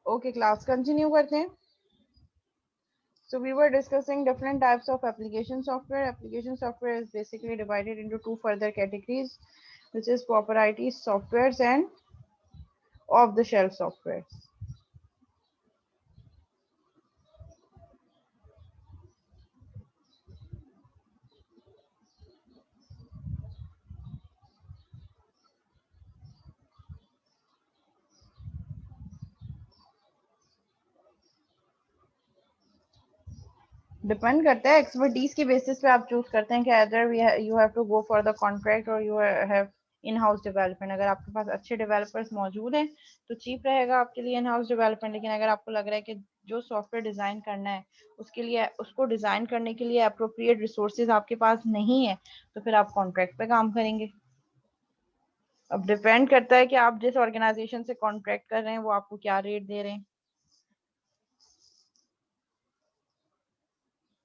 Okay, class continue करते हैं. So we were discussing different types of application software. Application software is basically divided into two further categories, which is proprietary softwares and off-the-shelf softwares. Depend करता है, expertise की basis पे आप choose करते हैं कि either you have to go for the contract और you have in house development. अगर आपके पास अच्छे डेवलपर्स मौजूद हैं तो चीप रहेगा आपके लिए इन हाउस डेवलपमेंट. लेकिन अगर आपको लग रहा है कि जो सॉफ्टवेयर डिजाइन करना है उसके लिए, उसको डिजाइन करने के लिए अप्रोप्रिएट रिसोर्सेज आपके पास नहीं है, तो फिर आप कॉन्ट्रैक्ट पे काम करेंगे. अब डिपेंड करता है कि आप जिस ऑर्गेनाइजेशन से कॉन्ट्रैक्ट कर रहे हैं वो आपको क्या रेट दे रहे हैं.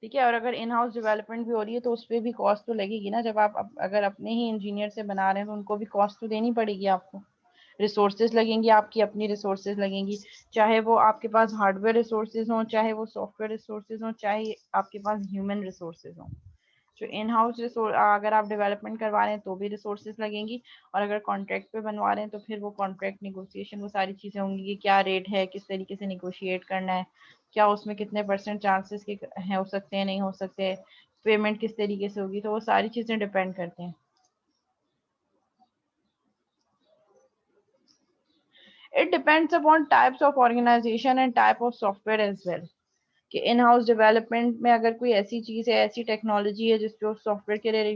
ठीक है. और अगर इन हाउस डेवलपमेंट भी हो रही है तो उस पर भी कॉस्ट तो लगेगी ना. जब आप अगर अपने ही इंजीनियर से बना रहे हैं तो उनको भी कॉस्ट तो देनी पड़ेगी आपको. रिसोर्सेज लगेंगी, आपकी अपनी रिसोर्सेज लगेंगी, चाहे वो आपके पास हार्डवेयर रिसोर्सेज हों, चाहे वो सॉफ्टवेयर रिसोर्सेज हों, चाहे आपके पास ह्यूमन रिसोर्सेज हों. जो इन हाउस अगर आप डेवलपमेंट करवा रहे हैं तो भी रिसोर्सेज लगेंगी, और अगर कॉन्ट्रैक्ट पे बनवा रहे हैं तो फिर वो कॉन्ट्रैक्ट निगोशिएशन, वो सारी चीज़ें होंगी कि क्या रेट है, किस तरीके से निगोशिएट करना है, क्या उसमें कितने % चांसेस के हैं, हो सकते हैं, नहीं हो सकते, पेमेंट किस तरीके से होगी, तो वो सारी चीज़ें डिपेंड करते हैं. It depends upon types of organization and type of software as well. कि इन हाउस डेवलपमेंट में अगर कोई ऐसी चीज़ है, ऐसी टेक्नोलॉजी है जिस जो सॉफ्टवेयर के लिए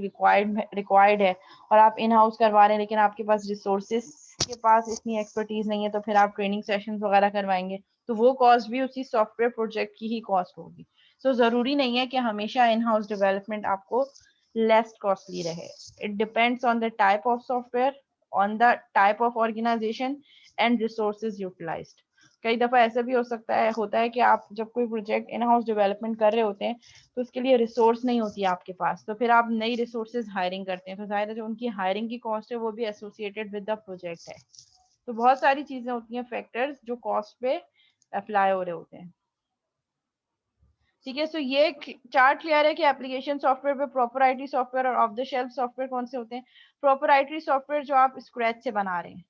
रिक्वायर्ड है और आप इन हाउस करवा रहे हैं लेकिन आपके पास रिसोर्सेज के पास इतनी एक्सपर्टीज नहीं है, तो फिर आप ट्रेनिंग सेशंस वगैरह करवाएंगे तो वो कॉस्ट भी उसी सॉफ्टवेयर प्रोजेक्ट की ही कॉस्ट होगी. सो ज़रूरी नहीं है कि हमेशा इन हाउस डेवलपमेंट आपको लेस कॉस्टली रहे. It depends on the type of software, on the type of organisation and resources utilised. कई दफ़ा ऐसा भी हो सकता है, होता है कि आप जब कोई प्रोजेक्ट इन हाउस डेवलपमेंट कर रहे होते हैं तो उसके लिए रिसोर्स नहीं होती है आपके पास, तो फिर आप नई रिसोर्सेज हायरिंग करते हैं, तो जाहिर है जो उनकी हायरिंग की कॉस्ट है वो भी एसोसिएटेड विद द प्रोजेक्ट है. तो बहुत सारी चीज़ें होती हैं, फैक्टर्स जो कॉस्ट पे अप्लाई हो रहे होते हैं. ठीक है. सो ये चार्ट क्लियर है कि एप्लीकेशन सॉफ्टवेयर पे प्रोपराइटरी सॉफ्टवेयर और ऑफ द शेल्फ सॉफ्टवेयर कौन से होते हैं. प्रोपराइटरी सॉफ्टवेयर जो आप स्क्रैच से बना रहे हैं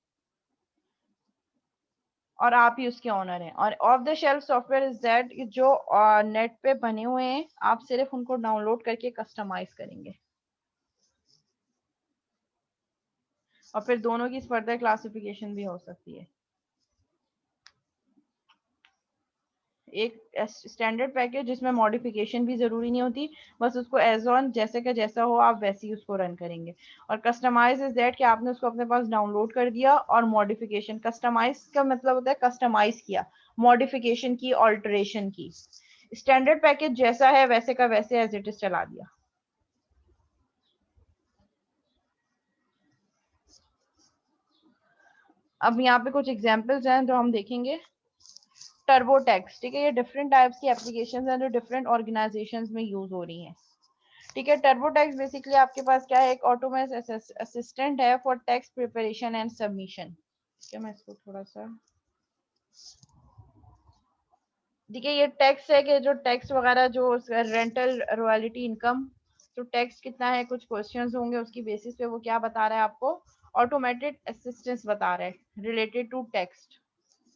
और आप ही उसके ओनर हैं, और of the shelf software is that जो नेट पे बने हुए हैं, आप सिर्फ उनको डाउनलोड करके कस्टमाइज करेंगे. और फिर दोनों की फर्दर क्लासिफिकेशन भी हो सकती है. एक स्टैंडर्ड पैकेज जिसमें मॉडिफिकेशन भी ज़रूरी नहीं होती, बस उसको एज ऑन जैसे का जैसा हो आप वैसे ही उसको रन करेंगे. और कस्टमाइज इज दैट कि आपने उसको अपने पास डाउनलोड कर दिया और मॉडिफिकेशन, कस्टमाइज का मतलब होता है कस्टमाइज किया, मॉडिफिकेशन की, ऑल्टरेशन की. स्टैंडर्ड पैकेज जैसा है वैसे का वैसे एज इट इज चला दिया. अब यहाँ पे कुछ एग्जांपल्स हैं जो हम देखेंगे. टर्बो टेक्स्ट, ठीक है, ये डिफरेंट टाइप्स की एप्लीकेशंस हैं जो डिफरेंट ऑर्गेनाइजेशंस में यूज हो रही हैं। ठीक है, टर्बो टेक्स्ट बेसिकली आपके पास क्या है, एक ऑटोमेटिक असिस्टेंट है for text preparation and submission. ठीक है, मैं इसको थोड़ा सा, ठीक है, ये टैक्स है कि जो टैक्स वगैरह जो रेंटल रॉयल्टी इनकम, तो टैक्स कितना है, कुछ क्वेश्चंस होंगे उसकी बेसिस पे वो क्या बता रहा है आपको, ऑटोमेटेड असिस्टेंस बता रहा है related to text.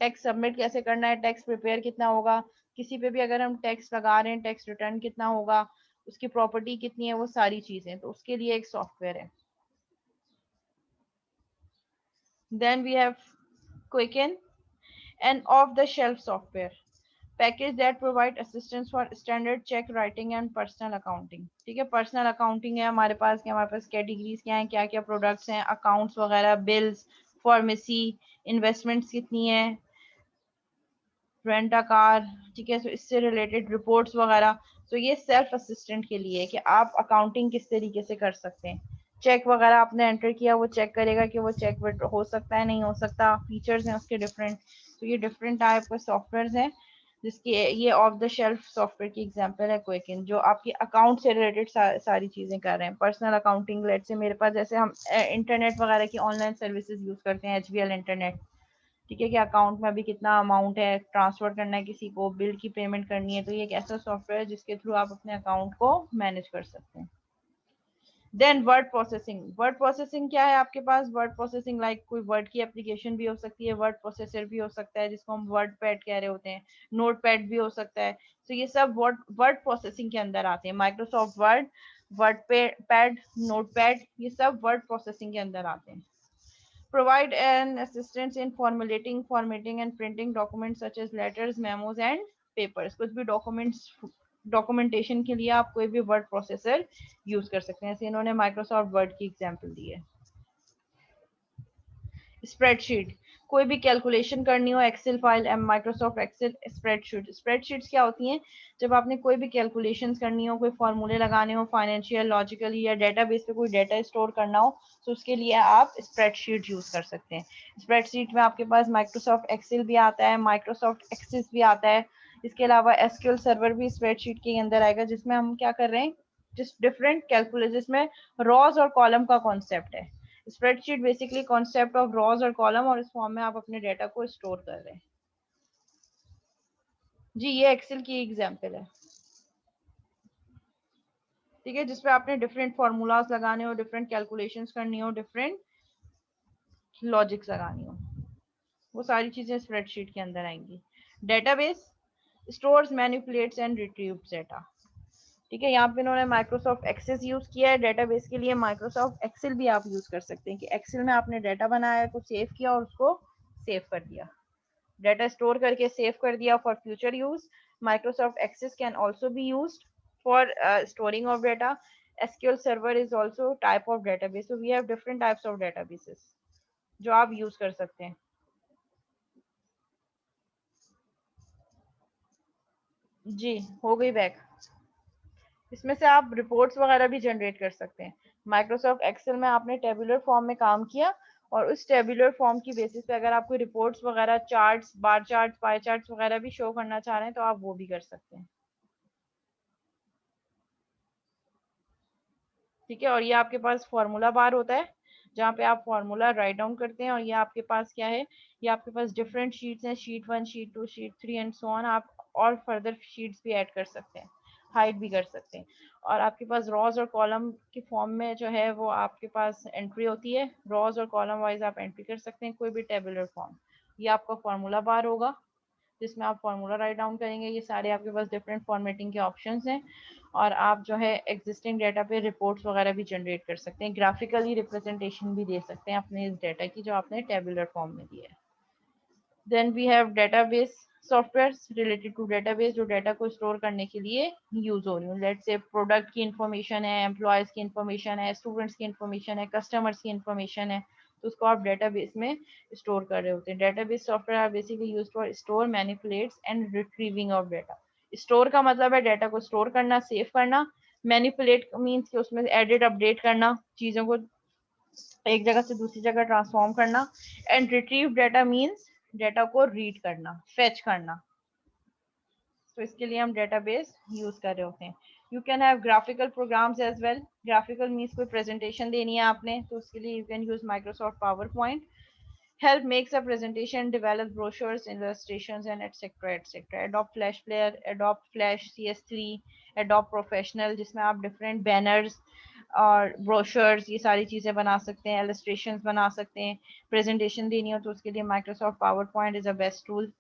Tax submit कैसे करना है, टैक्स प्रिपेयर कितना होगा, किसी पे भी अगर हम टैक्स लगा रहे हैं टैक्स रिटर्न कितना होगा, उसकी प्रॉपर्टी कितनी है, वो सारी चीजें, तो उसके लिए एक सॉफ्टवेयर है। Then we have Quicken, an off the shelf software package that provide assistance for standard cheque writing and personal accounting. ठीक है, पर्सनल अकाउंटिंग है हमारे पास, क्या हमारे पास कैटेगरीज क्या है, क्या क्या प्रोडक्ट्स हैं, अकाउंट्स वगैरह, बिल्स, फार्मेसी, इन्वेस्टमेंट्स कितनी है, रेंट अ कार, ठीक है, तो इससे रिलेटेड रिपोर्ट्स वगैरह। तो ये सेल्फ असिस्टेंट के लिए है कि आप अकाउंटिंग किस तरीके से कर सकते हैं। चेक वगैरह आपने एंटर किया, वो चेक करेगा कि वो चेक हो सकता है नहीं हो सकता, फीचर्स हैं उसके डिफरेंट। तो ये डिफरेंट टाइप के सॉफ्टवेयर हैं जिसकी ये ऑफ द शेल्फ सॉफ्टवेयर की एग्जांपल है क्विकन, जो आपके अकाउंट से रिलेटेड सारी चीजें कर रहे हैं। पर्सनल अकाउंटिंग, लेट से मेरे पास जैसे हम इंटरनेट वगैरह की ऑनलाइन सर्विसेज यूज करते हैं, एचबीएल इंटरनेट, ठीक है, कि अकाउंट में अभी कितना अमाउंट है, ट्रांसफर करना है किसी को, बिल की पेमेंट करनी है, तो ये एक ऐसा सॉफ्टवेयर है जिसके थ्रू आप अपने अकाउंट को मैनेज कर सकते हैं। Then word processing, word processing क्या है आपके पास, वर्ड प्रोसेसिंग लाइक कोई वर्ड की एप्लीकेशन भी हो सकती है, वर्ड प्रोसेसर भी हो सकता है जिसको हम वर्ड पैड कह रहे होते हैं, नोट पैड भी हो सकता है। तो ये सब वर्ड वर्ड प्रोसेसिंग के अंदर आते हैं, Microsoft word, word pad, note pad, ये सब वर्ड प्रोसेसिंग के अंदर आते हैं। Provide an assistance in formulating, formatting and printing documents such as letters, memos and papers। कुछ भी डॉक्यूमेंट्स, डॉक्यूमेंटेशन के लिए आप कोई भी वर्ड प्रोसेसर यूज कर सकते हैं, जैसे इन्होंने माइक्रोसॉफ्ट वर्ड की एग्जांपल दी है। स्प्रेडशीट, कोई भी कैलकुलेशन करनी हो, Excel file, Microsoft Excel spreadsheet. Spreadsheets क्या होती हैं, जब आपने कोई भी कैलकुलेशंस करनी हो, कोई फॉर्मूले लगाने हो, फाइनेंशियल, लॉजिकली या डेटाबेस पे कोई डेटा स्टोर करना हो, तो उसके लिए आप स्प्रेडशीट यूज कर सकते हैं। स्प्रेडशीट में आपके पास माइक्रोसॉफ्ट एक्सेल भी आता है, माइक्रोसॉफ्ट एक्सेस भी आता है, इसके अलावा एसक्यूएल सर्वर भी स्प्रेडशीट के अंदर आएगा, जिसमें हम क्या कर रहे हैं, जिस डिफरेंट कैलकुलेशन, जिसमें रॉज और कॉलम का कॉन्सेप्ट है। Spreadsheet basically concept of rows और कॉलम, और इस फॉर्म में आप अपने डेटा को स्टोर कर रहे हैं। जी, ये एक्सेल की एग्जांपल है, ठीक है, जिसपे आपने डिफरेंट फॉर्मूलाज लगाने हो, डिफरेंट कैलकुलेशंस करनी हो, डिफरेंट लॉजिक्स लगानी हो, वो सारी चीजें स्प्रेडशीट के अंदर आएंगी। Database stores, manipulates and retrieves data. ठीक है, यहाँ पे इन्होंने माइक्रोसॉफ्ट एक्सेस यूज किया है, डेटाबेस के लिए माइक्रोसॉफ्ट एक्सेल भी आप यूज कर सकते हैं, कि एक्सेल में आपने डाटा बनाया, को सेव किया और उसको सेव कर दिया, data store करके सेव कर दिया for future use. Microsoft Access can also be used for storing of data. SQL Server is also type of database. So we have different types of databases जो आप use कर सकते हैं। जी, हो गई बैक। इसमें से आप रिपोर्ट्स वगैरह भी जनरेट कर सकते हैं। माइक्रोसॉफ्ट एक्सेल में आपने टेबुलर फॉर्म में काम किया, और उस टेबुलर फॉर्म की बेसिस पे अगर आपको रिपोर्ट्स वगैरह, चार्ट्स, बार चार्ट्स, पाई चार्ट्स वगैरह भी शो करना चाह रहे हैं, तो आप वो भी कर सकते हैं। ठीक है, और ये आपके पास फॉर्मूला बार होता है जहाँ पे आप फॉर्मूला राइट डाउन करते हैं, और ये आपके पास क्या है, ये आपके पास डिफरेंट शीट्स हैं, sheet 1, sheet 2, sheet 3 and so on. आप और फर्दर शीट्स भी ऐड कर सकते हैं, हाइड भी कर सकते हैं। और आपके पास रॉज और कॉलम के फॉर्म में जो है वो आपके पास एंट्री होती है, रॉज और कॉलम वाइज आप एंट्री कर सकते हैं कोई भी टेबुलर फॉर्म। ये आपका फॉर्मूला बार होगा जिसमें आप फॉर्मूला राइट डाउन करेंगे, ये सारे आपके पास डिफरेंट फॉर्मेटिंग के ऑप्शंस हैं, और आप जो है एग्जिस्टिंग डेटा पे रिपोर्ट्स वगैरह भी जनरेट कर सकते हैं, ग्राफिकली रिप्रेजेंटेशन भी दे सकते हैं अपने इस डेटा की जो आपने टेबुलर फॉर्म में दिया है। Then we have database software related to database, जो डेटा को स्टोर करने के लिए यूज हो रही हूँ। लेट्स से प्रोडक्ट की इंफॉर्मेशन है, एम्प्लॉयज की इंफॉर्मेशन है, स्टूडेंट्स की इंफॉर्मेशन है, कस्टमर्स की इंफॉर्मेशन है, तो उसको आप डेटाबेस में स्टोर कर रहे होते हैं। Database software are basically used for store, manipulates and retrieving of data. Store का मतलब है डेटा को स्टोर करना, सेव करना। मैनिपुलेट मीन्स कि उसमें एडिट, अपडेट करना, चीजों को एक जगह से दूसरी जगह ट्रांसफॉर्म करना। And retrieve data means data को रीड करना, फेच करना। तो इसके लिए हम डेटाबेस यूज कर रहे होते हैं. You can have graphical programs as well. Graphical means कोई प्रेजेंटेशन देनी है आपने, तो उसके लिए you can use Microsoft PowerPoint. Help makes a presentation, develop brochures, illustrations, and etc. etc. Adobe Flash Player, Adobe Flash CS3, Adobe Professional, जिसमें आप different banners और brochures ये सारी चीज़ें बना सकते हैं, illustrations बना सकते हैं. presentation देनी हो तो उसके लिए Microsoft PowerPoint is the best tool.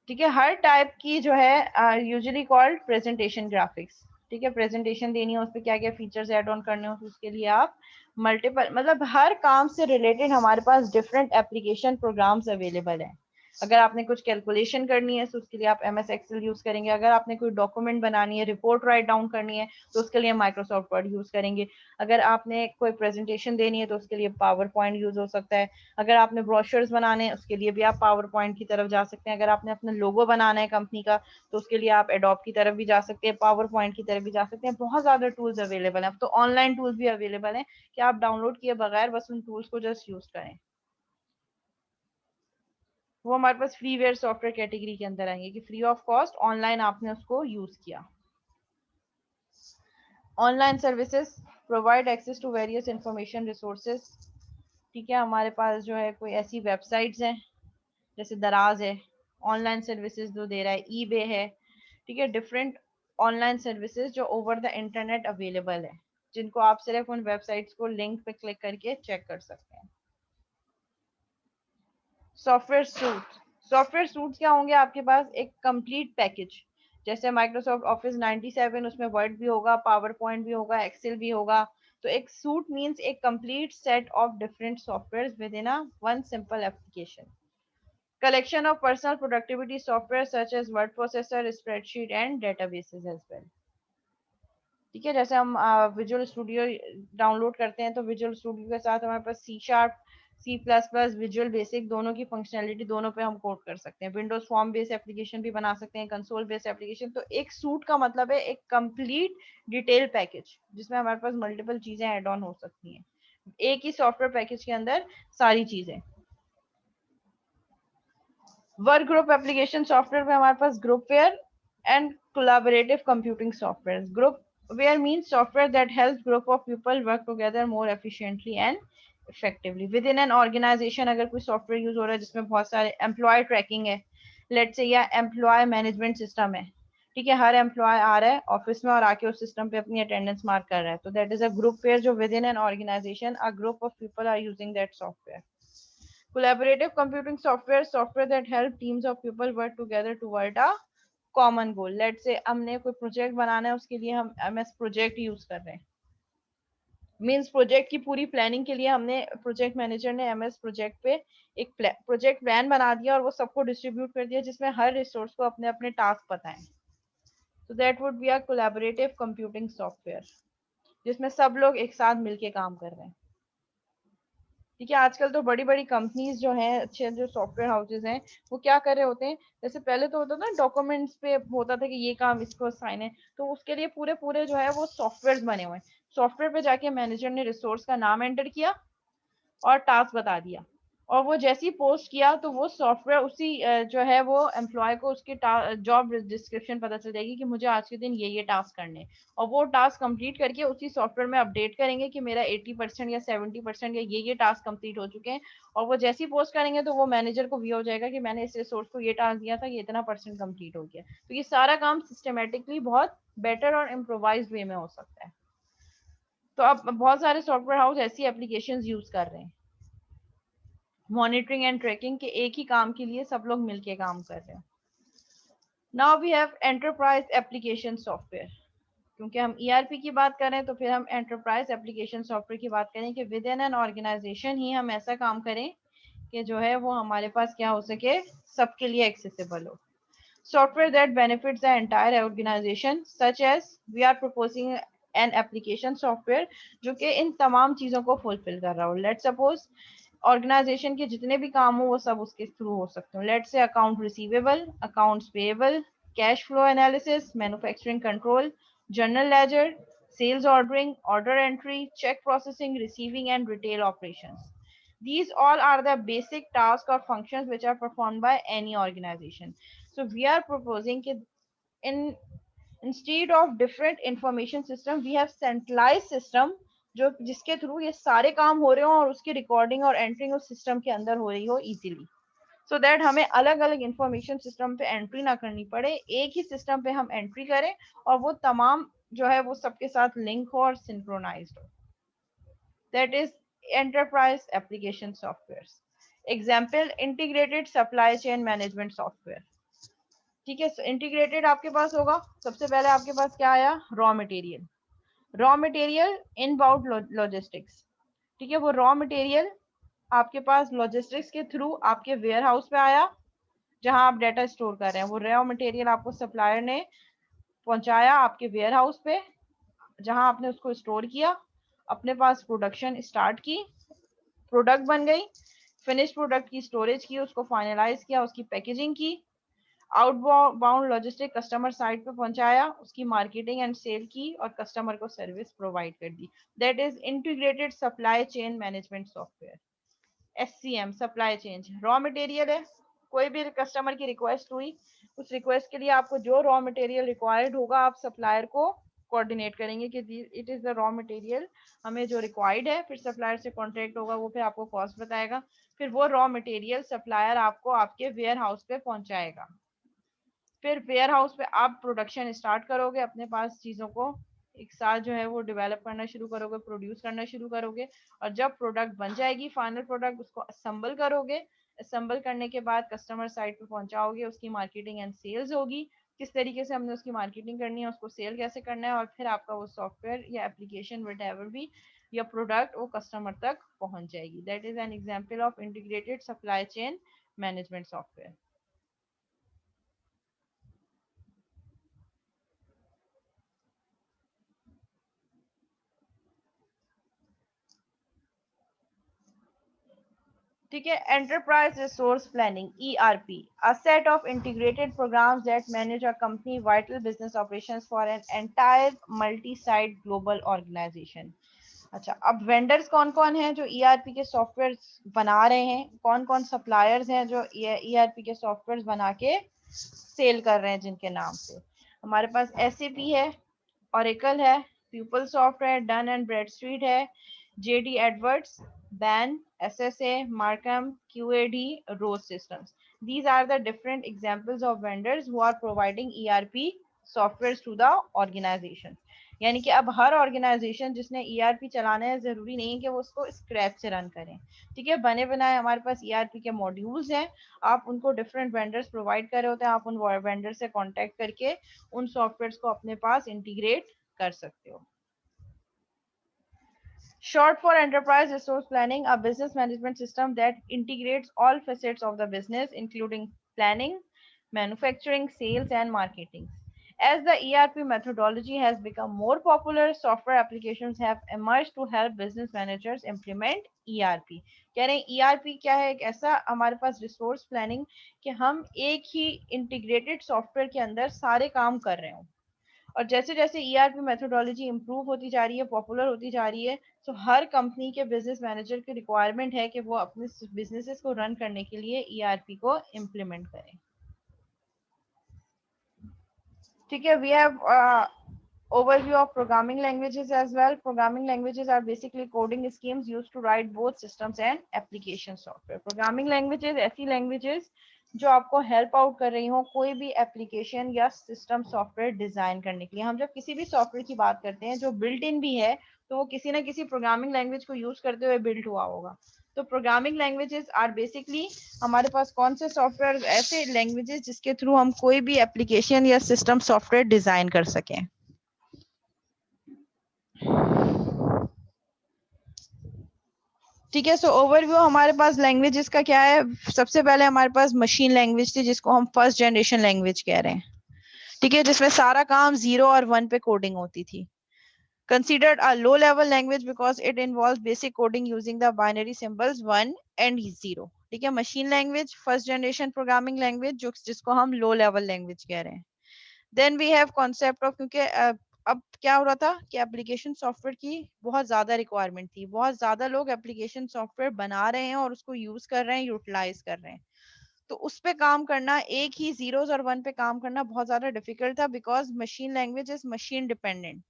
ठीक है, हर टाइप की जो है यूजुअली कॉल्ड प्रेजेंटेशन ग्राफिक्स. ठीक है, प्रेजेंटेशन देनी है, उस पर क्या क्या फीचर्स ऐड ऑन करने हो तो उसके लिए आप मल्टीपल, मतलब हर काम से रिलेटेड हमारे पास डिफरेंट एप्लीकेशन प्रोग्राम्स अवेलेबल हैं. अगर आपने कुछ कैलकुलेशन करनी है तो उसके लिए आप एमएस एक्सेल यूज करेंगे. अगर आपने कोई डॉक्यूमेंट बनानी है, रिपोर्ट राइट डाउन करनी है तो उसके लिए माइक्रोसॉफ्ट वर्ड यूज करेंगे. अगर आपने कोई प्रेजेंटेशन देनी है तो उसके लिए पावर पॉइंट यूज हो सकता है. अगर आपने ब्रोशर्स बनाने हैं उसके लिए भी आप पावर पॉइंट की तरफ जा सकते हैं. अगर आपने अपना लोगो बनाना है कंपनी का तो उसके लिए आप एडोब की तरफ भी जा सकते हैं, पावर पॉइंट की तरफ भी जा सकते हैं. बहुत ज्यादा टूल्स अवेलेबल हैं. अब तो ऑनलाइन टूल्स भी अवेलेबल हैं कि आप डाउनलोड किए बगैर बस उन टूल्स को जस्ट यूज करें. वो हमारे पास फ्रीवेयर सॉफ्टवेयर कैटेगरी के अंदर आएंगे कि फ्री ऑफ कॉस्ट ऑनलाइन आपने उसको यूज किया. Online services provide access to various information resources. ठीक है, हमारे पास जो है कोई ऐसी वेबसाइट्स हैं जैसे दराज है, ऑनलाइन सर्विसेज जो दे रहा है, ईबे है. ठीक है, डिफरेंट ऑनलाइन सर्विसेज जो ओवर द इंटरनेट अवेलेबल है, जिनको आप सिर्फ उन वेबसाइट्स को लिंक पे क्लिक करके चेक कर सकते हैं. Software suit. सॉफ्टवेयर सूट्स क्या होंगे आपके पास? एक कंप्लीट पैकेज. जैसे माइक्रोसॉफ्ट ऑफिस 97, उसमें वर्ड भी होगा, पावर पॉइंट भी होगा, एक्सेल भी होगा. तो एक सूट मीन्स एक complete set of different software with in a one simple application. Collection of personal productivity software such as word processor, spreadsheet and databases as well. ठीक है, जैसे हम विजुअल स्टूडियो डाउनलोड करते हैं तो विजुअल स्टूडियो के साथ हमारे पास C sharp, C plus plus, visual basic दोनों की फंक्शनैलिटी दोनों पे हम कोड कर सकते हैं. विंडोज फॉर्म बेस्ड एप्लीकेशन भी बना सकते हैं, कंसोल बेस्ड एप्लीकेशन. तो एक सूट का मतलब है एक कंप्लीट डिटेल पैकेज जिसमें हमारे पास मल्टीपल चीजें एड ऑन हो सकती हैं एक ही सॉफ्टवेयर पैकेज के अंदर, सारी चीजें. वर्क ग्रुप एप्लीकेशन सॉफ्टवेयर में हमारे पास groupware and collaborative computing software. Groupware means software that helps group of people work together more efficiently and effectively within an organization. अगर कोई सॉफ्टवेयर यूज हो रहा है जिसमें बहुत सारे एम्प्लॉय ट्रैकिंग है, लेट्स से, या एम्प्लॉय मैनेजमेंट सिस्टम है. ठीक है, हर एम्प्लॉय आ रहा है ऑफिस में और आके उस सिस्टम पे अपनी अटेंडेंस मार्क कर रहा है, तो दैट इज अ ग्रुपवेयर जो within an organisation a group of people are using that software. Collaborative computing software, software that help teams of people work together toward a common goal. Let's say हमने कोई project बनाना है, उसके लिए हम MS project use कर रहे हैं. Means project की पूरी प्लानिंग के लिए हमने, प्रोजेक्ट मैनेजर ने MS प्रोजेक्ट पे एक प्रोजेक्ट प्लान बना दिया और वो सबको डिस्ट्रीब्यूट कर दिया जिसमें हर रिसोर्स को अपने अपने टास्क पता है. तो that would be a collaborative computing software जिसमें सब लोग एक साथ मिलके काम कर रहे हैं. ठीक है, आजकल तो बड़ी बड़ी कंपनीज जो हैं, अच्छे जो सॉफ्टवेयर हाउसेज हैं, वो क्या कर रहे होते हैं, जैसे पहले तो होता था डॉक्यूमेंट्स पे होता था कि ये काम इसको साइन है, तो उसके लिए पूरे पूरे जो है वो सॉफ्टवेयर बने हुए हैं. सॉफ्टवेयर पे जाके मैनेजर ने रिसोर्स का नाम एंटर किया और टास्क बता दिया, और वो जैसे ही पोस्ट किया तो वो सॉफ्टवेयर उसी जो है वो एम्प्लॉय को उसकी जॉब डिस्क्रिप्शन पता चल जाएगी कि मुझे आज के दिन ये टास्क करने हैं, और वो टास्क कंप्लीट करके उसी सॉफ्टवेयर में अपडेट करेंगे कि मेरा 80% या 70% या ये टास्क कंप्लीट हो चुके हैं. और वो जैसे ही पोस्ट करेंगे तो वो मैनेजर को व्यू हो जाएगा कि मैंने इस रिसोर्स को ये टास्क दिया था, ये इतना परसेंट कंप्लीट हो गया. तो ये सारा काम सिस्टमेटिकली बहुत बेटर और इम्प्रोवाइज्ड वे में हो सकता है. तो अब बहुत सारे सॉफ्टवेयर हाउस ऐसी एप्लीकेशन यूज कर रहे हैं मॉनिटरिंग एंड ट्रैकिंग के, एक ही काम के लिए सब लोग मिलके काम कर रहे हैं. Now we have enterprise application software. क्योंकि हम ईआरपी की बात करें तो फिर हम एंटरप्राइज एप्लीकेशन सॉफ्टवेयर की बात करें कि विद इन एन ऑर्गेनाइजेशन ही हम ऐसा काम करें कि जो है वो हमारे पास क्या हो सके, सबके लिए एक्सेसिबल हो. Software that benefits the entire organisation such as we are proposing an application software जो कि इन तमाम चीजों को फुलफिल कर रहा हो. लेट सपोज ऑर्गेनाइजेशन के जितने भी काम हो वो सब उसके थ्रू हो सकते हो. Let's say account receivable, accounts payable, cash flow analysis, manufacturing control, journal ledger, sales ordering, order entry, cheque processing, receiving and retail operations. These all are the basic tasks or functions which are performed by any organization. So we are proposing कि in instead of different information system we have centralized system जो जिसके through ये सारे काम हो रहे हो और उसकी रिकॉर्डिंग और एंट्रिंग उस सिस्टम के अंदर हो रही हो इजीली, सो दैट हमें अलग अलग इंफॉर्मेशन सिस्टम पे एंट्री ना करनी पड़े, एक ही सिस्टम पे हम एंट्री करें और वो तमाम जो है वो सबके साथ लिंक हो और सिंक्रोनाइज्ड हो. That is enterprise application software. Example integrated supply chain management software. ठीक है, इंटीग्रेटेड आपके पास होगा, सबसे पहले आपके पास क्या आया, raw material. Raw material inbound logistics. ठीक है, वो रॉ मटेरियल आपके पास लॉजिस्टिक्स के थ्रू आपके वेयर हाउस पे आया जहां आप डाटा स्टोर कर रहे हैं. वो रॉ मटेरियल आपको सप्लायर ने पहुंचाया आपके वेयर हाउस पे जहां आपने उसको स्टोर किया, अपने पास प्रोडक्शन स्टार्ट की, प्रोडक्ट बन गई, फिनिश प्रोडक्ट की स्टोरेज की, उसको फाइनलाइज किया, उसकी पैकेजिंग की, आउटबाउंड लॉजिस्टिक कस्टमर साइट पे पहुंचाया, उसकी मार्केटिंग एंड सेल की और कस्टमर को सर्विस प्रोवाइड कर दी. That is integrated supply chain management software. SCM supply chain. Raw material है, कोई भी कस्टमर की रिक्वेस्ट हुई, उस रिक्वेस्ट के लिए आपको जो रॉ मटेरियल रिक्वायर्ड होगा आप सप्लायर को कोऑर्डिनेट करेंगे कि it is the raw material हमें जो रिक्वायर्ड है, फिर सप्लायर से कॉन्टेक्ट होगा, वो फिर आपको कॉस्ट बताएगा, फिर वो रॉ मटेरियल सप्लायर आपको आपके वेयर हाउस पे पहुंचाएगा. फिर वेयर हाउस पे आप प्रोडक्शन स्टार्ट करोगे, अपने पास चीज़ों को एक साथ जो है वो डेवलप करना शुरू करोगे, प्रोड्यूस करना शुरू करोगे, और जब प्रोडक्ट बन जाएगी फाइनल प्रोडक्ट उसको असेंबल करोगे. असेंबल करने के बाद कस्टमर साइट पे पहुंचाओगे, उसकी मार्केटिंग एंड सेल्स होगी, किस तरीके से हमने उसकी मार्केटिंग करनी है, उसको सेल कैसे करना है, और फिर आपका वो सॉफ्टवेयर या एप्लीकेशन वट एवर भी या प्रोडक्ट वो कस्टमर तक पहुंच जाएगी. That is an example of integrated supply chain management software. ठीक है, enterprise resource planning ERP, a set of integrated programs that manage a company vital business operations for an entire multi-site global organization. अच्छा, अब vendors कौन कौन हैं जो ERP के software बना रहे हैं, कौन कौन सप्लायर्स हैं जो ERP के सॉफ्टवेयर बना के सेल कर रहे हैं जिनके नाम से. हमारे पास SAP है, Oracle है, PeopleSoft है, Dun and Bradstreet है, JD Edwards, BAN, SSA, Markham, QAD, Rose Systems. These are the different examples of vendors who are providing ERP softwares to the organization. यानी कि अब हर ऑर्गेनाइजेशन जिसने ERP चलाना है जरूरी नहीं है कि वो उसको स्क्रैच से रन करें. ठीक है, बने बनाए हमारे पास ERP के मॉड्यूल्स हैं, आप उनको डिफरेंट वेंडर्स प्रोवाइड कर रहे होते हैं, आप उन वेंडर से कांटेक्ट करके उन सॉफ्टवेयर्स को अपने पास इंटीग्रेट कर सकते हो. Short for enterprise resource planning, a business management system that integrates all facets of the business, including planning, manufacturing, sales, and marketing. As the ERP methodology has become more popular, software applications have emerged to help business managers implement ERP. कह रहे हैं ERP क्या है, एक ऐसा हमारे पास resource planning कि हम एक ही इंटीग्रेटेड सॉफ्टवेयर के अंदर सारे काम कर रहे हो, और जैसे जैसे ERP मेथोडोलॉजी इंप्रूव होती जा रही है, पॉपुलर होती जा रही है, तो हर कंपनी के बिजनेस मैनेजर की रिक्वायरमेंट है कि वो अपने बिजनेसेस को रन करने के लिए ERP को इम्प्लीमेंट करें. ठीक है, we have overview of programming languages as well. Programming languages are basically coding schemes used to write both systems and application software. Programming languages ऐसी languages जो आपको हेल्प आउट कर रही हो कोई भी एप्लीकेशन या सिस्टम सॉफ्टवेयर डिजाइन करने के लिए. हम जब किसी भी सॉफ्टवेयर की बात करते हैं जो बिल्ट इन भी है तो वो किसी ना किसी प्रोग्रामिंग लैंग्वेज को यूज करते हुए बिल्ट हुआ होगा. तो प्रोग्रामिंग लैंग्वेजेस आर बेसिकली हमारे पास कौन से सॉफ्टवेयर ऐसे लैंग्वेजेस जिसके थ्रू हम कोई भी एप्लीकेशन या सिस्टम सॉफ्टवेयर डिजाइन कर सकें. ठीक है, सो ओवरव्यू हमारे पास लैंग्वेजेस का क्या है. सबसे पहले हमारे पास मशीन लैंग्वेज थी जिसको हम फर्स्ट जनरेशन लैंग्वेज कह रहे हैं. ठीक है, जिसमें सारा काम 0 और 1 पे कोडिंग होती थी. Considered a low level language because it involves basic coding using the binary symbols 1 and 0. ठीक है, machine language first generation programming language जो जिसको हम लो लेवल लैंग्वेज कह रहे हैं. Then we have concept of, क्योंकि अब क्या हो रहा था कि एप्लीकेशन सॉफ्टवेयर की बहुत ज्यादा रिक्वायरमेंट थी, बहुत ज्यादा लोग एप्लीकेशन सॉफ्टवेयर बना रहे हैं और उसको यूज कर रहे हैं, यूटिलाइज कर रहे हैं. तो उस पे काम करना, एक ही जीरोस और वन पे काम करना बहुत ज्यादा डिफिकल्ट था, because machine language is machine dependent.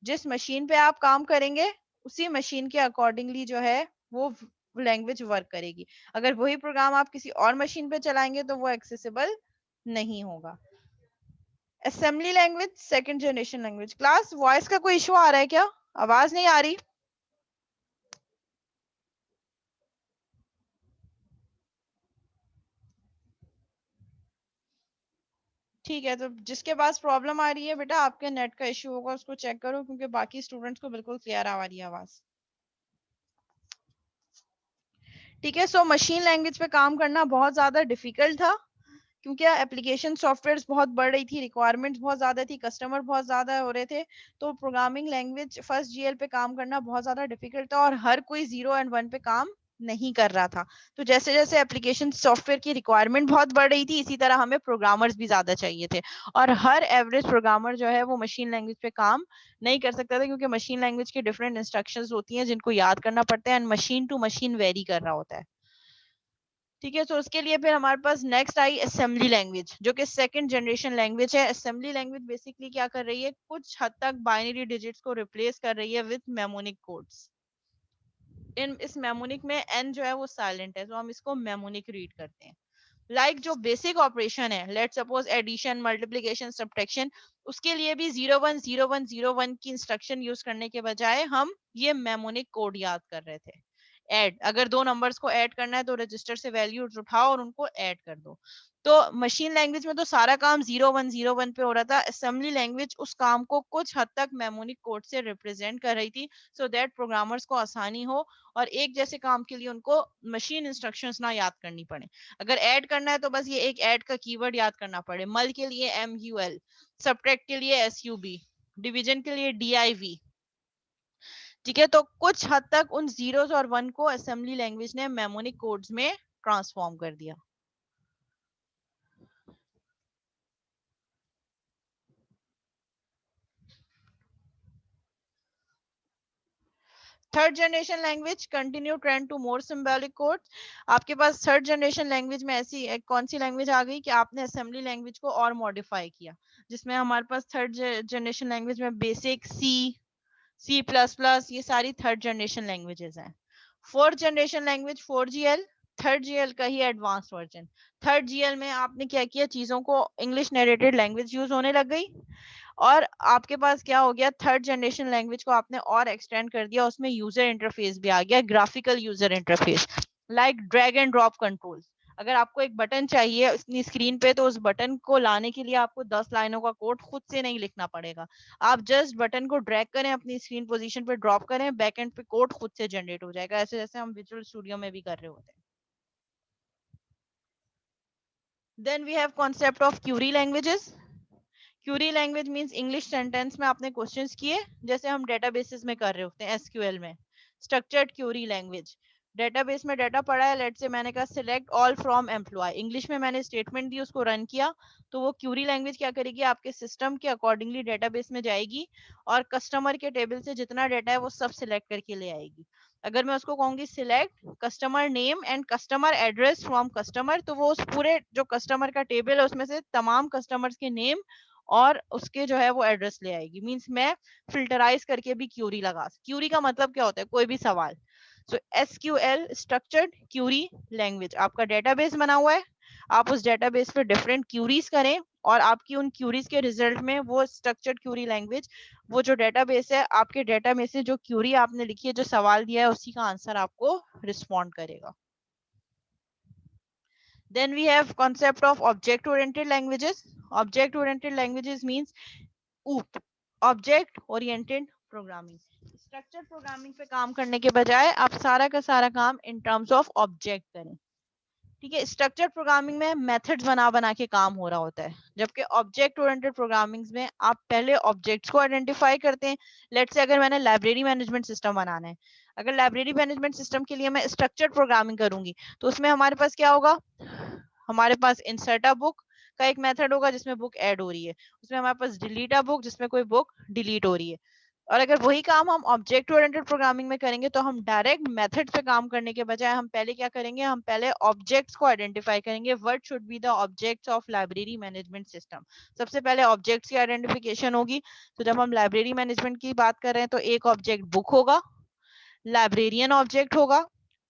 जिस मशीन पे आप काम करेंगे उसी मशीन के अकॉर्डिंगली जो है वो लैंग्वेज वर्क करेगी। अगर वही प्रोग्राम आप किसी और मशीन पे चलाएंगे तो वो एक्सेसिबल नहीं होगा। Assembly language second generation language. Class voice का कोई इशू आ रहा है क्या? आवाज नहीं आ रही? ठीक है, तो जिसके पास प्रॉब्लम आ रही है बेटा, आपके नेट का इशू होगा, उसको चेक करो, क्योंकि बाकी स्टूडेंट्स को बिल्कुल क्लियर आ रही है आवाज। ठीक है, सो मशीन लैंग्वेज पे काम करना बहुत ज्यादा डिफिकल्ट था, क्योंकि एप्लीकेशन सॉफ्टवेयर बहुत बढ़ रही थी, रिक्वायरमेंट्स बहुत ज्यादा थी, कस्टमर बहुत ज्यादा हो रहे थे। तो प्रोग्रामिंग लैंग्वेज फर्स्ट जीएल पे काम करना बहुत ज्यादा डिफिकल्ट था, और हर कोई 0 और 1 पे काम नहीं कर रहा था। तो जैसे जैसे एप्लीकेशन सॉफ्टवेयर की रिक्वायरमेंट बहुत बढ़ रही थी, इसी तरह हमें प्रोग्रामर्स भी ज्यादा चाहिए थे। और हर एवरेज प्रोग्रामर जो है वो मशीन लैंग्वेज पे काम नहीं कर सकता था, क्योंकि मशीन लैंग्वेज की डिफरेंट इंस्ट्रक्शंस होती हैं जिनको याद करना पड़ता है, and machine to machine vary कर रहा होता है। ठीक है, तो उसके लिए फिर हमारे पास नेक्स्ट आई असेंबली लैंग्वेज, जो कि सेकंड जनरेशन लैंग्वेज है। असेंबली लैंग्वेज बेसिकली क्या कर रही है, कुछ हद तक बाइनरी डिजिट्स को रिप्लेस कर रही है विद मेमोनिक कोड्स। इन इस मेमोनिक में एन जो है वो साइलेंट है, तो हम इसको मेमोनिक रीड करते हैं। जो बेसिक ऑपरेशन है, let suppose addition, multiplication, subtraction, उसके लिए भी 010101 की इंस्ट्रक्शन यूज करने के बजाय हम ये मेमोनिक कोड याद कर रहे थे। ऐड, अगर दो नंबर्स को ऐड करना है तो रजिस्टर से वैल्यूज उठाओ और उनको ऐड कर दो। तो मशीन लैंग्वेज में तो सारा काम 0101 पे हो रहा था। असेंबली लैंग्वेज उस काम को कुछ हद तक मेमोनिक कोड से रिप्रेजेंट कर रही थी, सो दैट प्रोग्रामर्स को आसानी हो और एक जैसे काम के लिए उनको मशीन इंस्ट्रक्शंस ना याद करनी पड़े। अगर ऐड करना है तो बस ये एक ऐड का कीवर्ड याद करना पड़े। मल के लिए MUL, सब्ट्रैक्ट के लिए SUB, डिवीजन के लिए DIV। ठीक है, तो कुछ हद तक उन जीरोस और वन को असेंबली लैंग्वेज ने मेमोनिक कोड्स में ट्रांसफॉर्म कर दिया। Third generation language continue trend to more symbolic codes. आपके पास थर्ड जनरेशन लैंग्वेज में ऐसी एक कौन सी लैंग्वेज आ गई कि आपने असेंबली लैंग्वेज को और मॉडिफाई किया, जिसमें हमारे पास थर्ड जनरेशन लैंग्वेज में बेसिक C++, ये सारी थर्ड जनरेशन लैंग्वेजेस हैं। Fourth generation language 4GL, third GL का ही एडवांस वर्जन। थर्ड जीएल में आपने क्या किया, चीजों को इंग्लिश नरेटेड लैंग्वेज यूज होने लग गई, और आपके पास क्या हो गया, थर्ड जनरेशन लैंग्वेज को आपने और एक्सटेंड कर दिया, उसमें यूजर इंटरफेस भी आ गया, graphical user interface, like drag and drop control. अगर आपको एक बटन चाहिए अपनी स्क्रीन पे, तो उस बटन को लाने के लिए आपको 10 लाइनों का कोड खुद से नहीं लिखना पड़ेगा। आप जस्ट बटन को ड्रैग करें, अपनी स्क्रीन पोजीशन पे ड्रॉप करें, बैक एंड पे कोड खुद से जनरेट हो जाएगा, ऐसे जैसे हम विजुअल स्टूडियो में भी कर रहे होते हैं। Then we have concept of query languages. Query language means English sentence में आपने क्वेश्चंस किए, जैसे हम डेटाबेसेस में कर रहे होते हैं, एसक्यूएल में। स्ट्रक्चर्ड क्यूरी लैंग्वेज, डेटाबेस में डाटा पड़ा है, लेट से मैंने कहा select all from employ, English में मैंने स्टेटमेंट दी, उसको रन किया, तो वो क्यूरी लैंग्वेज क्या करेगी, आपके सिस्टम के अकॉर्डिंगली डेटाबेस में जाएगी और कस्टमर के टेबल से जितना डाटा है वो सब सिलेक्ट करके ले आएगी। अगर मैं उसको कहूंगी select customer name and customer address from customer, तो वो उस पूरे जो कस्टमर का टेबल है उसमें से तमाम कस्टमर्स के नेम और उसके जो है वो एड्रेस ले आएगी। मींस मैं फिल्टराइज करके भी क्यूरी लगा, क्यूरी का मतलब क्या होता है, कोई भी सवाल। सो SQL स्ट्रक्चर्ड क्यूरी लैंग्वेज, आपका डेटाबेस बना हुआ है, आप उस डेटाबेस पे डिफरेंट क्यूरीज करें और आपकी उन क्यूरीज के रिजल्ट में वो स्ट्रक्चर्ड क्यूरी लैंग्वेज, वो जो डेटाबेस है आपके डेटा में से जो क्यूरी आपने लिखी है, जो सवाल दिया है, उसी का आंसर आपको रिस्पॉन्ड करेगा। Then we have concept of object oriented languages. Object oriented languages means OOP, object oriented programming. Structure programming पे काम करने के बजाय आप सारा का सारा काम इन टर्म्स ऑफ ऑब्जेक्ट करें। ठीक है, स्ट्रक्चर प्रोग्रामिंग में मेथड्स बना बना के काम हो रहा होता है, जबकि ऑब्जेक्ट ओरिएंटेड प्रोग्रामिंग में आप पहले ऑब्जेक्ट्स को आइडेंटिफाई करते हैं। लेट्स से अगर मैंने लाइब्रेरी मैनेजमेंट सिस्टम बनाना है, अगर लाइब्रेरी मैनेजमेंट सिस्टम के लिए मैं स्ट्रक्चर प्रोग्रामिंग करूंगी, तो उसमें हमारे पास क्या होगा, हमारे पास इंसर्ट अ बुक का एक मेथड होगा जिसमें बुक ऐड हो रही है, उसमें हमारे पास डिलीट अ बुक जिसमें कोई बुक डिलीट हो रही है, और अगर वही काम हम ऑब्जेक्ट ओरिएंटेड प्रोग्रामिंग में करेंगे तो हम डायरेक्ट मेथड पे काम करने के बजाय हम पहले क्या करेंगे, हम पहले ऑब्जेक्ट्स को आइडेंटिफाई करेंगे। What should be the objects of library management system. सबसे पहले ऑब्जेक्ट्स की आइडेंटिफिकेशन होगी। तो जब हम लाइब्रेरी मैनेजमेंट की बात कर रहे हैं तो एक ऑब्जेक्ट बुक होगा, लाइब्रेरियन ऑब्जेक्ट होगा,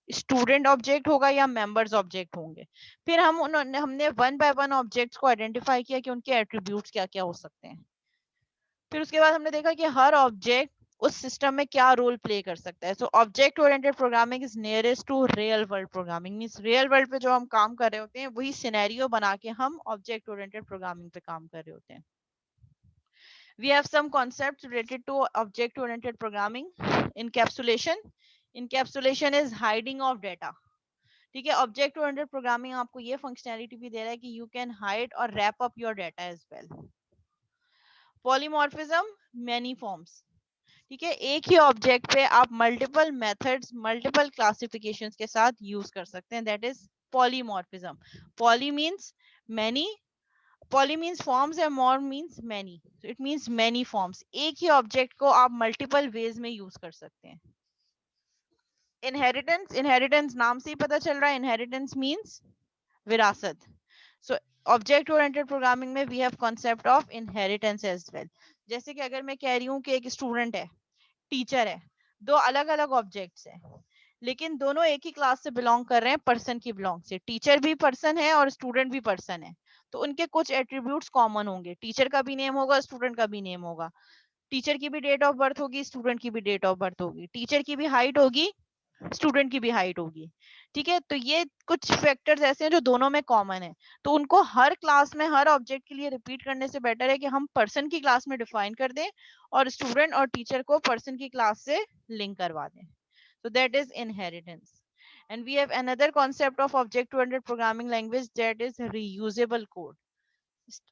स्टूडेंट ऑब्जेक्ट होगा या मेंबर्स ऑब्जेक्ट होंगे। फिर हमने वन बाय वन ऑब्जेक्ट्स को आइडेंटिफाई किया कि उनके एट्रीब्यूट्स क्या क्या हो सकते हैं। फिर उसके बाद हमने देखा कि हर ऑब्जेक्ट उस सिस्टम में क्या रोल प्ले कर सकता है। So object oriented programming is nearest to real world programming. Means real world पे जो हम काम कर रहे होते हैं वही सिनेरियो बना के हम ऑब्जेक्ट ओरिएंटेड प्रोग्रामिंग पे काम कर रहे होते हैं। We have some concepts related to object oriented programming. Encapsulation. Encapsulation is hiding of data. ठीक है, ऑब्जेक्ट ओरिएंटेड प्रोग्रामिंग आपको ये फंक्शनैलिटी भी दे रहा है कि यू कैन हाइड और wrap up your data as well. Polymorphism, many forms. ठीक है, एक ही ऑब्जेक्ट पे आप मल्टीपल मेथड्स, मल्टीपल क्लासिफिकेशंस के साथ यूज कर सकते हैं। That is polymorphism. Poly means many, poly means forms and more means many. It means many forms. एक ही ऑब्जेक्ट को आप मल्टीपल वेज में यूज कर सकते हैं। इनहेरिटेंस, इनहेरिटेंस नाम से ही पता चल रहा है, इनहेरिटेंस मींस विरासत। सो ऑब्जेक्ट ओरिएंटेड प्रोग्रामिंग में we have concept of inheritance as well. जैसे कि अगर मैं कह रही हूँ कि एक स्टूडेंट है, टीचर है, दो अलग अलग ऑब्जेक्ट्स हैं, लेकिन दोनों एक ही क्लास से बिलोंग कर रहे हैं, पर्सन की बिलोंग से। टीचर भी पर्सन है और स्टूडेंट भी पर्सन है, तो उनके कुछ एट्रीब्यूट्स कॉमन होंगे। टीचर का भी नेम होगा, स्टूडेंट का भी नेम होगा। टीचर की भी डेट ऑफ बर्थ होगी, स्टूडेंट की भी डेट ऑफ बर्थ होगी। टीचर की भी हाइट होगी, स्टूडेंट की भी हाइट होगी। ठीक है, तो ये कुछ फैक्टर्स ऐसे हैं जो दोनों में कॉमन है। तो उनको हर क्लास में, हर ऑब्जेक्ट के लिए रिपीट करने से बेटर है कि हम पर्सन की क्लास में डिफाइन कर दें और स्टूडेंट और टीचर को पर्सन की क्लास से लिंक करवा दें। So that is inheritance. And we have another concept of object-oriented programming language, that is reusable code.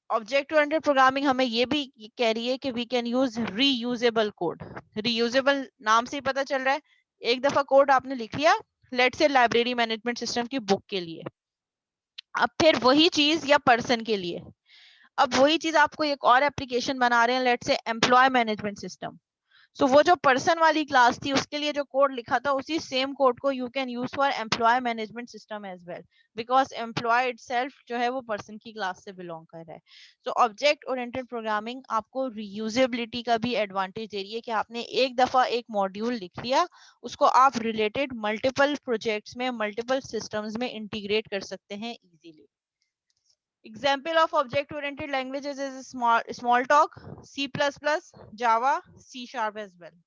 Object-oriented programming हमें ये भी कह रही है कि we can use reusable code. Reusable नाम से ही पता चल रहा है, एक दफा कोड आपने लिख लिया, let's say library management system की बुक के लिए, अब फिर वही चीज या पर्सन के लिए, अब वही चीज आपको एक और एप्लीकेशन बना रहे हैं, let's say employ management system. सो वो जो पर्सन वाली क्लास थी उसके लिए जो कोड लिखा था, उसी सेम कोड को you can use for employee management system as well, because employee itself जो है वो पर्सन की क्लास से बिलोंग कर रहा है। सो ऑब्जेक्ट ओरिएंटेड प्रोग्रामिंग आपको रीयूजेबिलिटी का भी एडवांटेज दे रही है कि आपने एक दफा एक मॉड्यूल लिख लिया, उसको आप रिलेटेड मल्टीपल प्रोजेक्ट्स में, मल्टीपल सिस्टम्स में इंटीग्रेट कर सकते हैं easily. Example of object-oriented languages is Smalltalk, C++, Java, C# as well.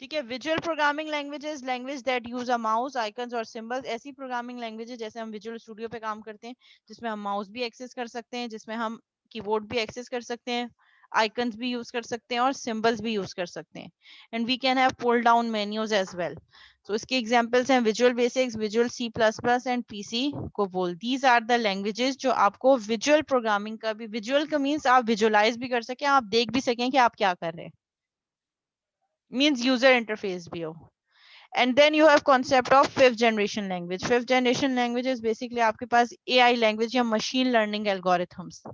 ठीक है, visual programming languages, language that use a mouse, icons और सिंबल्स। ऐसी प्रोग्रामिंग लैंग्वेजेस जैसे हम विजुअल स्टूडियो पे काम करते हैं, जिसमें हम माउस भी एक्सेस कर सकते हैं, जिसमें हम कीबोर्ड भी एक्सेस कर सकते हैं, आइकन्स भी यूज कर सकते हैं और सिंबल्स भी यूज कर सकते हैं। And we can have pull down menus as well. तो इसके एग्जांपल्स हैं visual basics, visual C++ and PC COBOL. These are the languages जो आपको विजुअल प्रोग्रामिंग का भी, विजुअल का मींस आप विजुअलाइज भी कर सकें, आप देख भी सकें कि आप क्या कर रहे हैं, मींस यूजर इंटरफेस भी हो। And then you have concept of fifth generation language. Fifth generation language is basically आपके पास AI language या machine learning algorithms.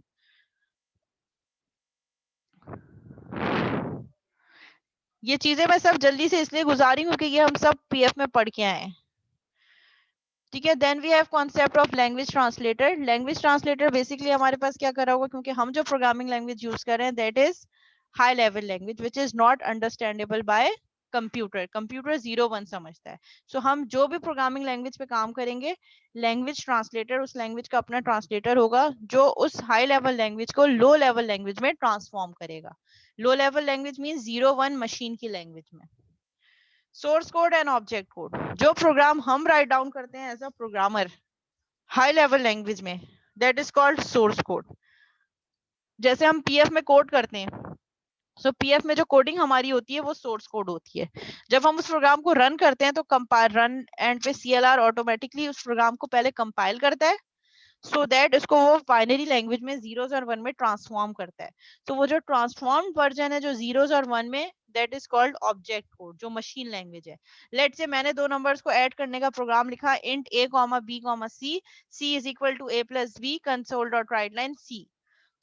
ये चीजें मैं सब जल्दी से इसलिए गुजारी हूँ कि ये हम सब पीएफ में पढ़ के आए हैं। ठीक है, then we have concept of language translator. Language translator basically हमारे पास क्या करा होगा, क्योंकि हम जो प्रोग्रामिंग लैंग्वेज यूज कर रहे हैं that is high level language which is not understandable bye computer. Computer 0-1 समझता है। सो हम जो भी प्रोग्रामिंग लैंग्वेज पे काम करेंगे, लैंग्वेज ट्रांसलेटर उस लैंग्वेज का अपना ट्रांसलेटर होगा जो उस हाई लेवल लैंग्वेज को लो लेवल लैंग्वेज में ट्रांसफॉर्म करेगा। Low level language mean 0-1 machine की लैंग्वेज में। Source code and object code, जो प्रोग्राम हम राइट डाउन करते हैं as a programmer high level language में, that is called source code. जैसे हम पीएफ में कोड करते हैं, सो पीएफ में जो कोडिंग हमारी होती है वो सोर्स कोड होती है। जब हम उस प्रोग्राम को रन करते हैं तो कंपाइल, रन एंड पे सीएलआर ऑटोमेटिकली उस प्रोग्राम को पहले कंपाइल करता है, सो दैट इसको वो बाइनरी लैंग्वेज में जीरोस और वन में ट्रांसफॉर्म करता है। तो वो जो ट्रांसफॉर्म्ड वर्जन है जो जीरोस और वन में, that is called object code, जो मशीन लैंग्वेज है। लेट्स से मैंने दो नंबर्स को ऐड करने का प्रोग्राम लिखा, int a, b, c, c is equal to a plus b, console dot write line c।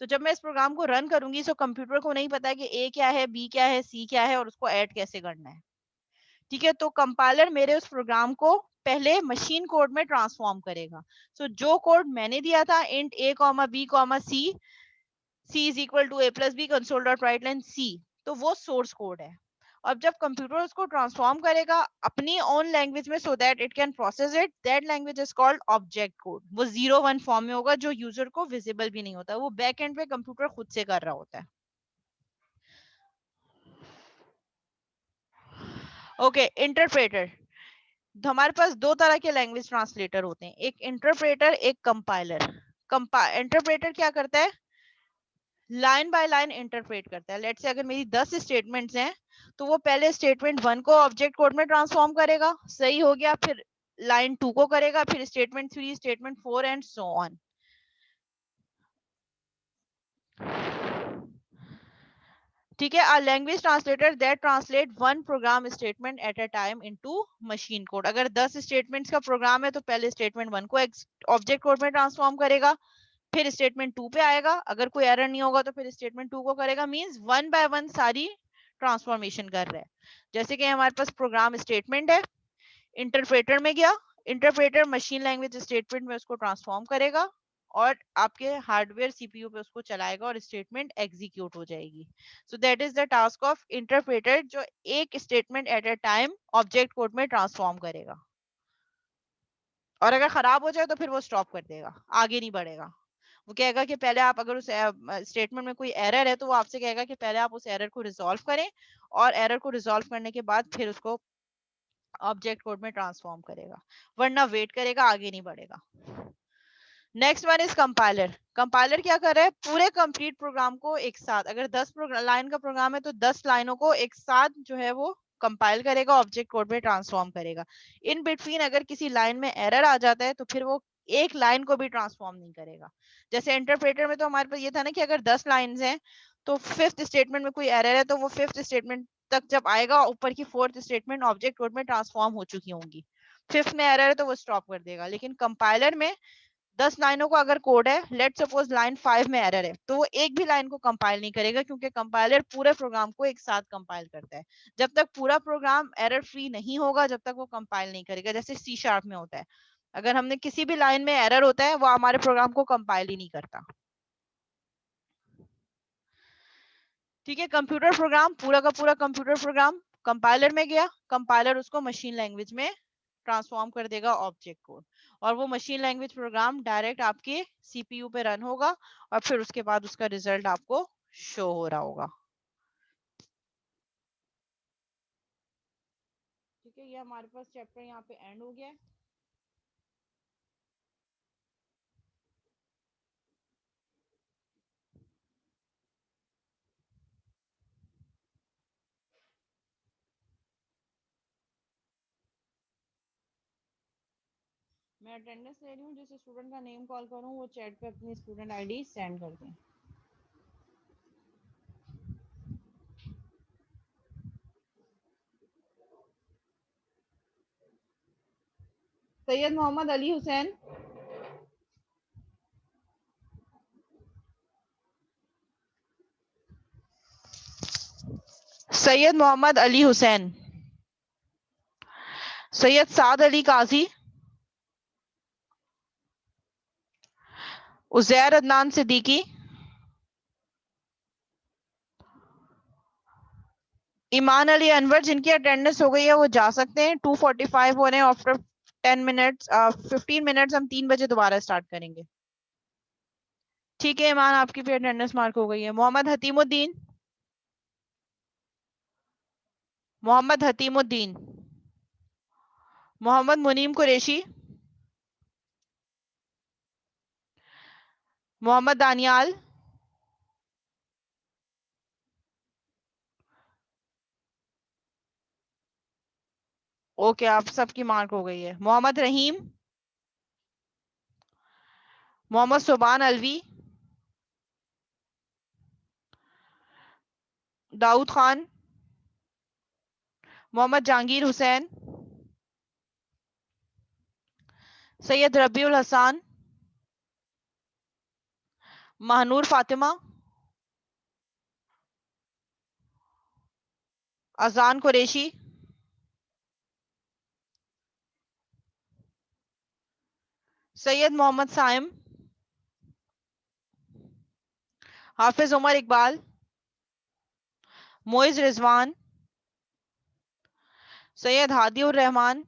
तो जब मैं इस प्रोग्राम को रन करूंगी तो कंप्यूटर को नहीं पता है कि ए क्या है, बी क्या है, सी क्या है और उसको ऐड कैसे करना है। ठीक है, तो कंपाइलर मेरे उस प्रोग्राम को पहले मशीन कोड में ट्रांसफॉर्म करेगा। सो जो कोड मैंने दिया था int a comma b comma c is equal to a plus b console dot write line c, तो वो सोर्स कोड है। अब जब कंप्यूटर उसको ट्रांसफॉर्म करेगा अपनी ओन लैंग्वेज में so that it can process it, that language is called object code. वो 0-1 फॉर्म में होगा जो यूजर को विजिबल भी नहीं होता, वो बैक एंड पे कंप्यूटर खुद से कर रहा होता है। Okay, interpreter. हमारे पास दो तरह के लैंग्वेज ट्रांसलेटर होते हैं, एक इंटरप्रेटर, एक कंपाइलर। इंटरप्रेटर क्या करता है, लाइन बाय लाइन इंटरप्रेट करता है। लेट्स से अगर मेरी 10 स्टेटमेंट्स हैं तो वो पहले स्टेटमेंट 1 को ऑब्जेक्ट कोड में ट्रांसफॉर्म करेगा, सही हो गया, फिर लाइन 2 को करेगा, फिर statement 3, statement 4 and so on. ठीक है, a language translator that translate one program statement at a time into machine code। अगर 10 स्टेटमेंट्स का प्रोग्राम है तो पहले स्टेटमेंट 1 को ऑब्जेक्ट कोड में ट्रांसफॉर्म करेगा, फिर स्टेटमेंट 2 पे आएगा, अगर कोई एरर नहीं होगा तो फिर स्टेटमेंट 2 को करेगा। मींस वन बाय वन सारी ट्रांसफॉर्मेशन कर रहा है। जैसे कि हमारे पास प्रोग्राम स्टेटमेंट है, इंटरप्रेटर में गया, इंटरप्रेटर मशीन लैंग्वेज स्टेटमेंट में उसको ट्रांसफॉर्म करेगा और आपके हार्डवेयर सीपीयू पे उसको चलाएगा और स्टेटमेंट एग्जीक्यूट हो जाएगी। So that is the task of interpreter, जो एक statement at a time object code में ट्रांसफॉर्म करेगा। और अगर खराब हो जाए तो फिर वो स्टॉप कर देगा, आगे नहीं बढ़ेगा। वो कहेगा कि पहले आप, अगर उस स्टेटमेंट में कोई एरर है तो वो आपसे कहेगा कि पहले आप उस एरर को रिजॉल्व करें और एरर को रिजॉल्व करने के बाद फिर उसको ऑब्जेक्ट कोड में ट्रांसफॉर्म करेगा, वरना वेट करेगा, आगे नहीं बढ़ेगा। Next one is compiler. Compiler क्या कर रहा है, पूरे कंप्लीट प्रोग्राम को एक साथ, अगर 10 लाइन का प्रोग्राम है तो 10 लाइनों को एक साथ जो है वो कंपाइल करेगा, ऑब्जेक्ट कोड में ट्रांसफॉर्म करेगा। इन बिटवीन अगर किसी लाइन में एरर आ जाता है तो फिर वो एक लाइन को भी ट्रांसफॉर्म नहीं करेगा। जैसे इंटरप्रेटर में तो हमारे पास ये था ना कि अगर 10 लाइन्स हैं तो फिफ्थ स्टेटमेंट में कोई एरर है तो वो फिफ्थ स्टेटमेंट तक जब आएगा, ऊपर की फोर्थ स्टेटमेंट ऑब्जेक्ट कोड में ट्रांसफॉर्म हो चुकी होंगी। फिफ्थ में एरर है तो वो स्टॉप कर देगा। लेकिन कंपाइलर में 10 लाइनों का अगर कोड है, लेट सपोज लाइन 5 में एरर है, तो वो एक भी लाइन को कंपाइल नहीं करेगा, क्योंकि कंपाइलर पूरे प्रोग्राम को एक साथ कंपाइल करता है। जब तक पूरा प्रोग्राम एरर फ्री नहीं होगा जब तक वो कंपाइल नहीं करेगा। जैसे सी शार्प में होता है, अगर हमने किसी भी लाइन में एरर होता है वो हमारे प्रोग्राम को कंपाइल ही नहीं करता। ठीक है, कंप्यूटर प्रोग्राम, पूरा का पूरा कंप्यूटर प्रोग्राम कंपाइलर में गया, कंपाइलर उसको मशीन लैंग्वेज में ट्रांसफॉर्म कर देगा ऑब्जेक्ट कोड, और वो मशीन लैंग्वेज प्रोग्राम डायरेक्ट आपके सीपीयू पे रन होगा और फिर उसके बाद उसका रिजल्ट आपको शो हो रहा होगा। ठीक है, ये हमारे पास चैप्टर यहाँ पे एंड हो गया है। मैं अटेंडेंस ले रही हूँ, जिस स्टूडेंट का नेम कॉल करूँ वो चैट पे अपनी स्टूडेंट आईडी सेंड कर दें। सैयद मोहम्मद अली हुसैन। सैयद मोहम्मद अली हुसैन। सैयद साद अली काजी। उजैर अदनान सिद्दीकी। ईमान अली अनवर, जिनकी अटेंडेंस हो गई है वो जा सकते हैं। 2:45 हो रहे हैं, आफ्टर 10 मिनट्स 15 मिनट्स हम 3 बजे दोबारा स्टार्ट करेंगे। ठीक है ईमान, आपकी भी अटेंडेंस मार्क हो गई है। मोहम्मद हतीमुद्दीन। मोहम्मद हतीमुद्दीन। मोहम्मद मुनीम कुरैशी। मोहम्मद दानियाल। ओके, आप सबकी मार्क हो गई है। मोहम्मद रहीम। मोहम्मद सुबान अलवी। दाऊद खान। मोहम्मद जहांगीर हुसैन। सैयद रबीउल हसान। महानूर फातिमा, अजान कुरैशी, सैयद मोहम्मद साइम, हाफिज उमर इकबाल, मोइज रिजवान, सैयद हादी उर रहमान,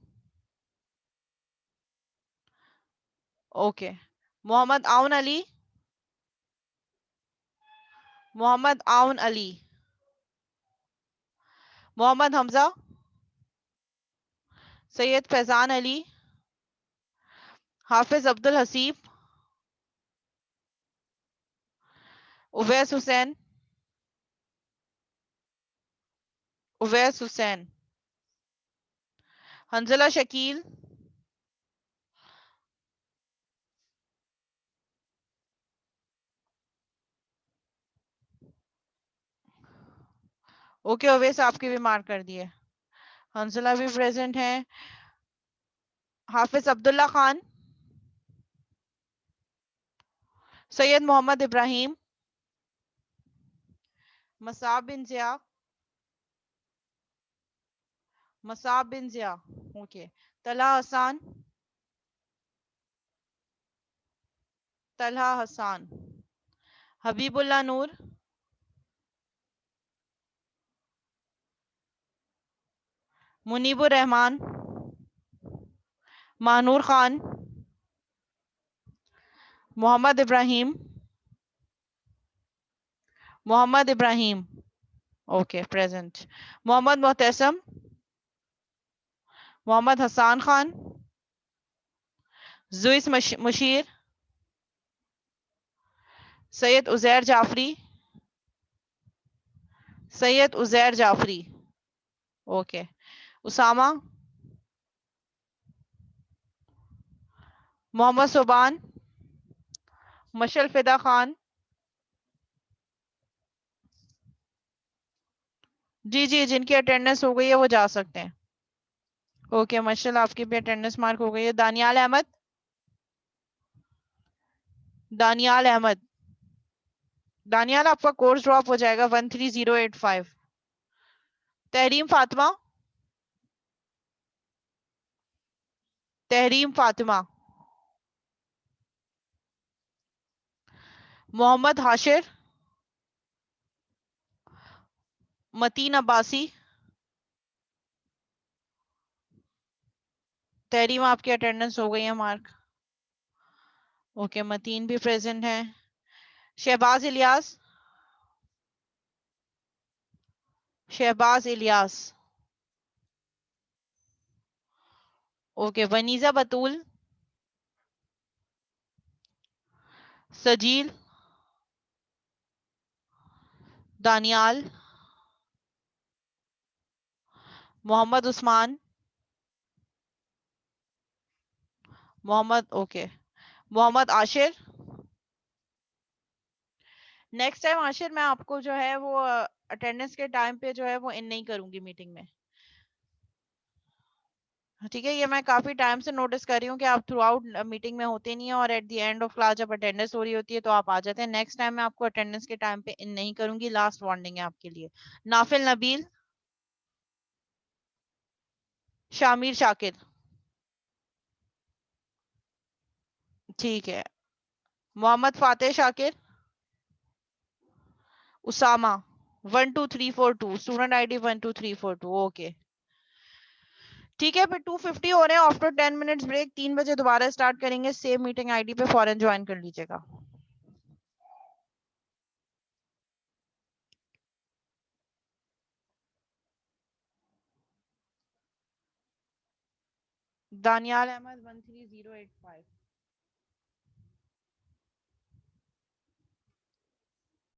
ओके, मोहम्मद आउन अली, मोहम्मद आउन अली, मोहम्मद हमजा, सैयद फैजान अली, हाफिज अब्दुल हसीब, उवैस हुसैन, उवैस हुसैन, हंजला शकील, ओके उवैस आपके भी मार्क कर दिए, हंसला भी प्रेजेंट है, Hafiz Abdullah Khan, Syed Mohammad Ibrahim, Musab bin Zia, Musab bin Zia, okay, Talha Hassan, Talha Hassan, Habibullah Noor, Munibur Rahman, Manoor Khan, Mohammad Ibrahim, Mohammad Ibrahim, okay present, Mohammad Mohtasim, Mohammad Hassan Khan, Juis Mushir, Syed Uzair Jafri, Syed Uzair Jafri, okay, Usama, Mohammad Subhan, मशल फिदा खान, जी जी जिनकी अटेंडेंस हो गई है वो जा सकते हैं, ओके मशल आपकी भी अटेंडेंस मार्क हो गई है, दानियाल अहमद, दानियाल अहमद, दानियाल आपका कोर्स ड्रॉप हो जाएगा 13085, तहरीम फातिमा, तहरीम फातिमा, मोहम्मद हाशिर, मतीन अब्बासी, तहरीम आपकी अटेंडेंस हो गई है मार्क, ओके मतीन भी प्रेजेंट है, Shahbaz Ilyas, Shahbaz Ilyas, okay Vaneeza Batool, Sajeel, Daniyal, Mohammad Usman, Mohammad okay, Mohammad Ashir, next time Ashir मैं आपको जो है वो अटेंडेंस के टाइम पे जो है वो इन नहीं करूंगी मीटिंग में, ठीक है, ये मैं काफी टाइम से नोटिस कर रही हूँ कि आप थ्रू आउट मीटिंग में होते नहीं है और at the end of class जब अटेंडेंस हो रही होती है तो आप आ जाते हैं, नेक्स्ट टाइम मैं आपको अटेंडेंस के टाइम पे इन नहीं करूंगी, लास्ट वार्निंग है आपके लिए, नाफिल नबील, शामिर शाकिर, ठीक है, Mohammad Fateh Shakir, Usama 12342, student ID 12342, okay, ठीक है, फिर 250 हो रहे हैं, आफ्टर 10 मिनट्स ब्रेक 3 बजे दोबारा स्टार्ट करेंगे, सेम मीटिंग आईडी पे फौरन ज्वाइन कर लीजिएगा। दानियाल अहमद 13085।